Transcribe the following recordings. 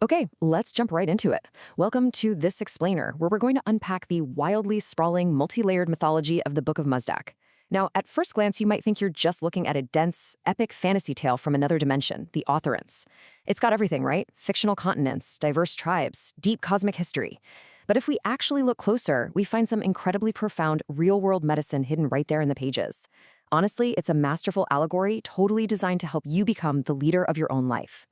Okay, let's jump right into it. Welcome to This Explainer, where we're going to unpack the wildly sprawling, multi-layered mythology of the Book of Masdaq. Now, at first glance, you might think you're just looking at a dense, epic fantasy tale from another dimension, the Autherens. It's got everything, right? Fictional continents, diverse tribes, deep cosmic history. But if we actually look closer, we find some incredibly profound real-world medicine hidden right there in the pages. Honestly, it's a masterful allegory totally designed to help you become the leader of your own life.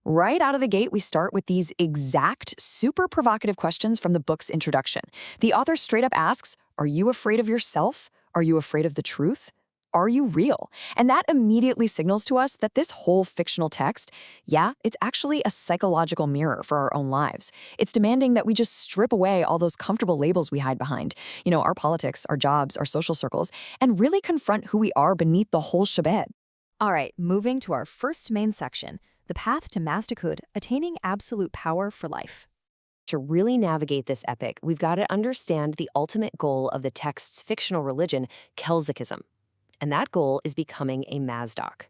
Right out of the gate, we start with these exact, super provocative questions from the book's introduction. The author straight up asks, are you afraid of yourself? Are you afraid of the truth? Are you real? And that immediately signals to us that this whole fictional text, yeah, it's actually a psychological mirror for our own lives. It's demanding that we just strip away all those comfortable labels we hide behind, our politics, our jobs, our social circles, and really confront who we are beneath the whole shebang. All right, moving to our first main section, the path to Masdaqhood, attaining absolute power for life. To really navigate this epic, we've got to understand the ultimate goal of the text's fictional religion, Kelzikism. And that goal is becoming a Masdaq.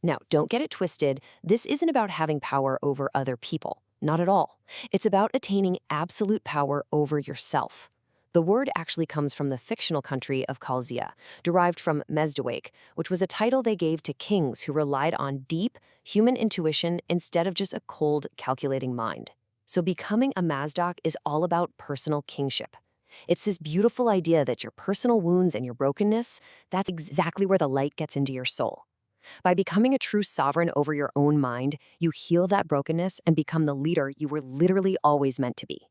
Now, don't get it twisted. This isn't about having power over other people. Not at all. It's about attaining absolute power over yourself. The word actually comes from the fictional country of Chaldea, derived from Masdaq, which was a title they gave to kings who relied on deep, human intuition instead of just a cold, calculating mind. So becoming a Masdaq is all about personal kingship. It's this beautiful idea that your personal wounds and your brokenness, that's exactly where the light gets into your soul. By becoming a true sovereign over your own mind, you heal that brokenness and become the leader you were literally always meant to be.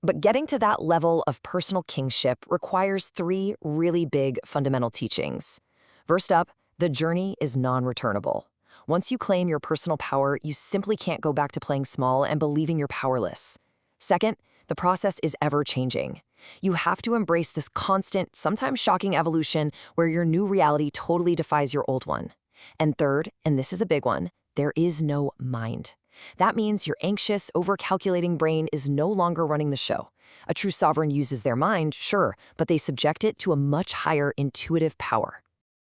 But getting to that level of personal kingship requires three really big fundamental teachings. First up, the journey is non-returnable. Once you claim your personal power, you simply can't go back to playing small and believing you're powerless. Second, the process is ever-changing. You have to embrace this constant, sometimes shocking evolution where your new reality totally defies your old one. And third, and this is a big one, there is no mind. That means your anxious, over-calculating brain is no longer running the show. A true sovereign uses their mind, sure, but they subject it to a much higher intuitive power.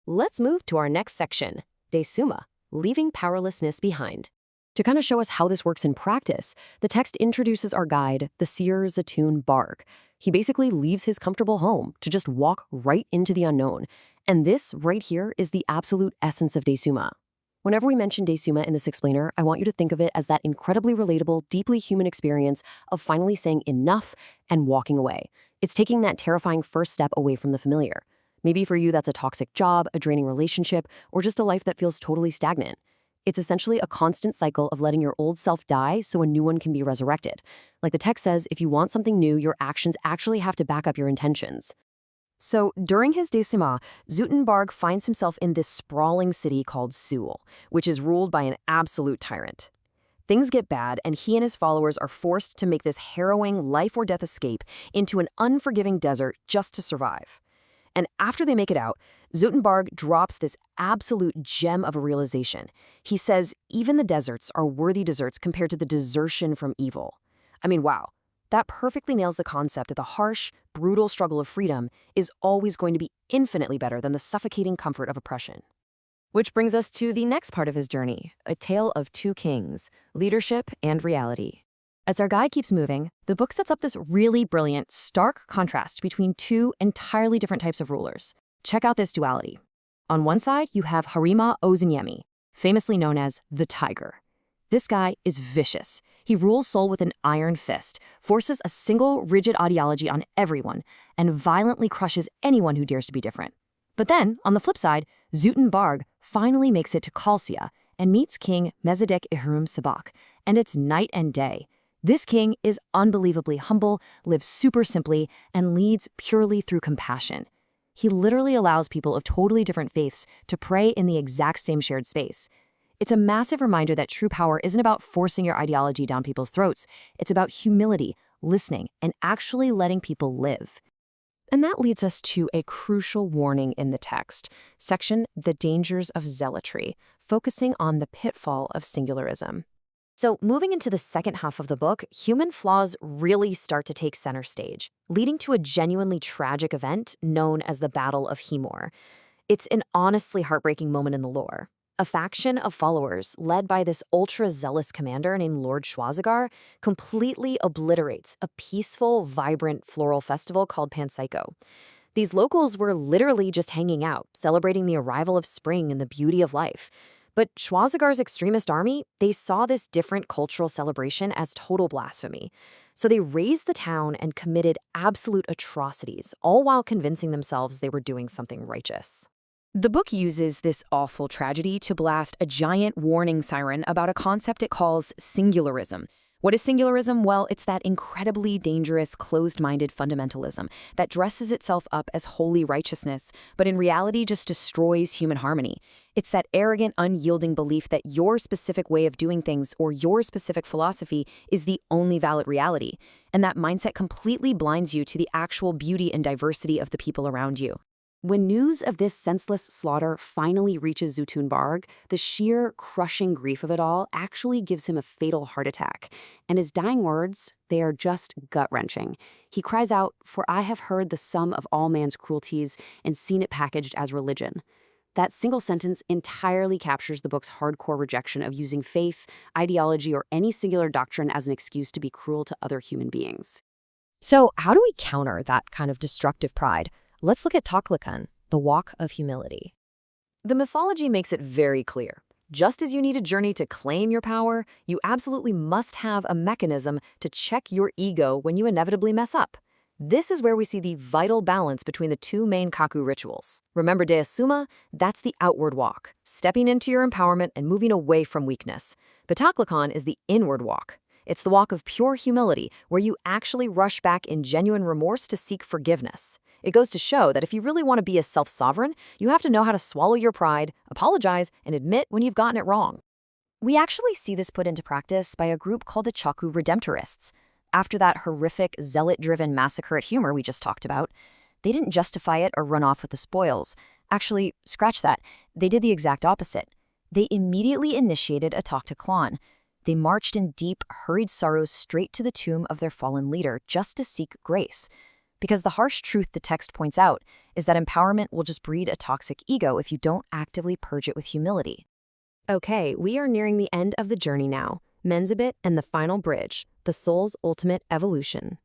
Let's move to our next section, Daesuma, leaving powerlessness behind. To kind of show us how this works in practice, the text introduces our guide, the seer Zutun Barg. He basically leaves his comfortable home to just walk right into the unknown. And this right here is the absolute essence of Daesuma. Whenever we mention Daesuma in this explainer, I want you to think of it as that incredibly relatable, deeply human experience of finally saying enough and walking away. It's taking that terrifying first step away from the familiar. Maybe for you that's a toxic job, a draining relationship, or just a life that feels totally stagnant. It's essentially a constant cycle of letting your old self die so a new one can be resurrected. Like the text says, if you want something new, your actions actually have to back up your intentions. So, during his Daesuma, Zutun Barg finds himself in this sprawling city called Seoul, which is ruled by an absolute tyrant. Things get bad, and he and his followers are forced to make this harrowing life-or-death escape into an unforgiving desert just to survive. And after they make it out, Zutun Barg drops this absolute gem of a realization. He says even the deserts are worthy deserts compared to the desertion from evil. I mean, wow. That perfectly nails the concept that the harsh, brutal struggle of freedom is always going to be infinitely better than the suffocating comfort of oppression. Which brings us to the next part of his journey, a tale of two kings, leadership and reality. As our guide keeps moving, the book sets up this really brilliant, stark contrast between two entirely different types of rulers. Check out this duality. On one side, you have Harima Ozenyemi, famously known as the Tiger. This guy is vicious. He rules Seoul with an iron fist, forces a single rigid ideology on everyone, and violently crushes anyone who dares to be different. But then, on the flip side, Zutun Barg finally makes it to Chaldea and meets King Masdaq, and it's night and day. This king is unbelievably humble, lives super simply, and leads purely through compassion. He literally allows people of totally different faiths to pray in the exact same shared space. It's a massive reminder that true power isn't about forcing your ideology down people's throats. It's about humility, listening, and actually letting people live. And that leads us to a crucial warning in the text, section The Dangers of Zealotry, focusing on the pitfall of singularism. So moving into the second half of the book, human flaws really start to take center stage, leading to a genuinely tragic event known as the Battle of Hemor. It's an honestly heartbreaking moment in the lore. A faction of followers, led by this ultra-zealous commander named Lord Schwarzenegger, completely obliterates a peaceful, vibrant floral festival called Panpsycho. These locals were literally just hanging out, celebrating the arrival of spring and the beauty of life. But Schwarzenegger's extremist army, they saw this different cultural celebration as total blasphemy. So they razed the town and committed absolute atrocities, all while convincing themselves they were doing something righteous. The book uses this awful tragedy to blast a giant warning siren about a concept it calls singularism. What is singularism? Well, it's that incredibly dangerous, closed-minded fundamentalism that dresses itself up as holy righteousness, but in reality just destroys human harmony. It's that arrogant, unyielding belief that your specific way of doing things or your specific philosophy is the only valid reality, and that mindset completely blinds you to the actual beauty and diversity of the people around you. When news of this senseless slaughter finally reaches Zutun Barg, the sheer, crushing grief of it all actually gives him a fatal heart attack. And his dying words, they are just gut-wrenching. He cries out, "For I have heard the sum of all man's cruelties and seen it packaged as religion." That single sentence entirely captures the book's hardcore rejection of using faith, ideology, or any singular doctrine as an excuse to be cruel to other human beings. So how do we counter that kind of destructive pride? Let's look at Taklakun, the Walk of Humility. The mythology makes it very clear. Just as you need a journey to claim your power, you absolutely must have a mechanism to check your ego when you inevitably mess up. This is where we see the vital balance between the two main Kaku rituals. Remember Daesuma? That's the outward walk, stepping into your empowerment and moving away from weakness. But Taklakun is the inward walk. It's the walk of pure humility, where you actually rush back in genuine remorse to seek forgiveness. It goes to show that if you really want to be a self-sovereign, you have to know how to swallow your pride, apologize, and admit when you've gotten it wrong. We actually see this put into practice by a group called the Chaku Redemptorists. After that horrific, zealot-driven massacre at Humor we just talked about, they didn't justify it or run off with the spoils. Actually, scratch that. They did the exact opposite. They immediately initiated a talk to Klon. They marched in deep, hurried sorrows straight to the tomb of their fallen leader just to seek grace. Because the harsh truth the text points out is that empowerment will just breed a toxic ego if you don't actively purge it with humility. Okay, we are nearing the end of the journey now. Menzabit and the final bridge, the soul's ultimate evolution.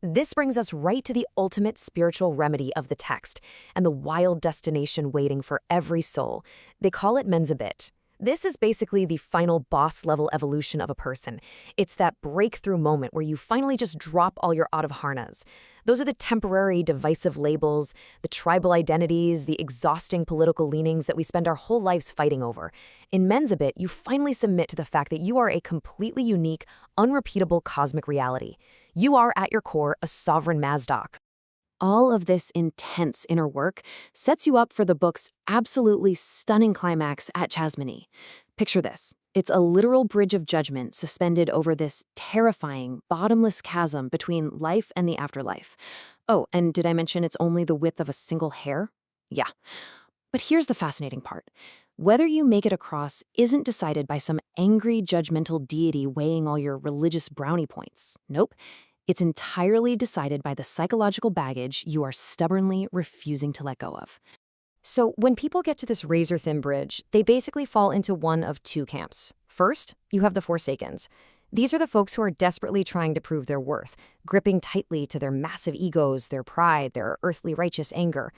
This brings us right to the ultimate spiritual remedy of the text and the wild destination waiting for every soul. They call it Menzabit. This is basically the final boss-level evolution of a person. It's that breakthrough moment where you finally just drop all your out-of-harnas. Those are the temporary, divisive labels, the tribal identities, the exhausting political leanings that we spend our whole lives fighting over. In Menzabit, you finally submit to the fact that you are a completely unique, unrepeatable cosmic reality. You are, at your core, a sovereign Masdaq. All of this intense inner work sets you up for the book's absolutely stunning climax at Chasmony. Picture this. It's a literal bridge of judgment suspended over this terrifying, bottomless chasm between life and the afterlife. Oh, and did I mention it's only the width of a single hair? Yeah. But here's the fascinating part. Whether you make it across isn't decided by some angry, judgmental deity weighing all your religious brownie points. Nope. It's entirely decided by the psychological baggage you are stubbornly refusing to let go of. So when people get to this razor-thin bridge, they basically fall into one of two camps. First, you have the Forsakens. These are the folks who are desperately trying to prove their worth, gripping tightly to their massive egos, their pride, their earthly righteous anger.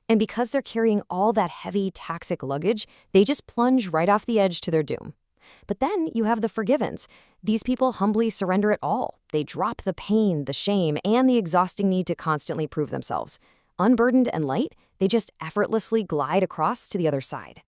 And because they're carrying all that heavy, toxic luggage, they just plunge right off the edge to their doom. But then you have the Forgivens. These people humbly surrender it all. They drop the pain, the shame, and the exhausting need to constantly prove themselves. Unburdened and light, they just effortlessly glide across to the other side.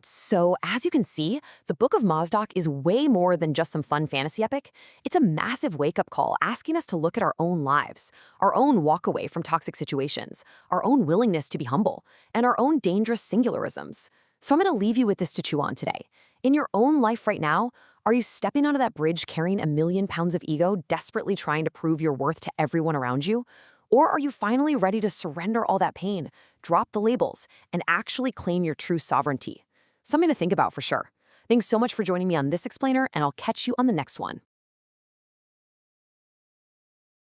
So, as you can see, the Book of Masdaq is way more than just some fun fantasy epic. It's a massive wake-up call asking us to look at our own lives, our own walk away from toxic situations, our own willingness to be humble, and our own dangerous singularisms. So I'm going to leave you with this to chew on today. In your own life right now, are you stepping onto that bridge carrying 1,000,000 pounds of ego, desperately trying to prove your worth to everyone around you? Or are you finally ready to surrender all that pain, drop the labels, and actually claim your true sovereignty? Something to think about for sure. Thanks so much for joining me on this explainer, and I'll catch you on the next one.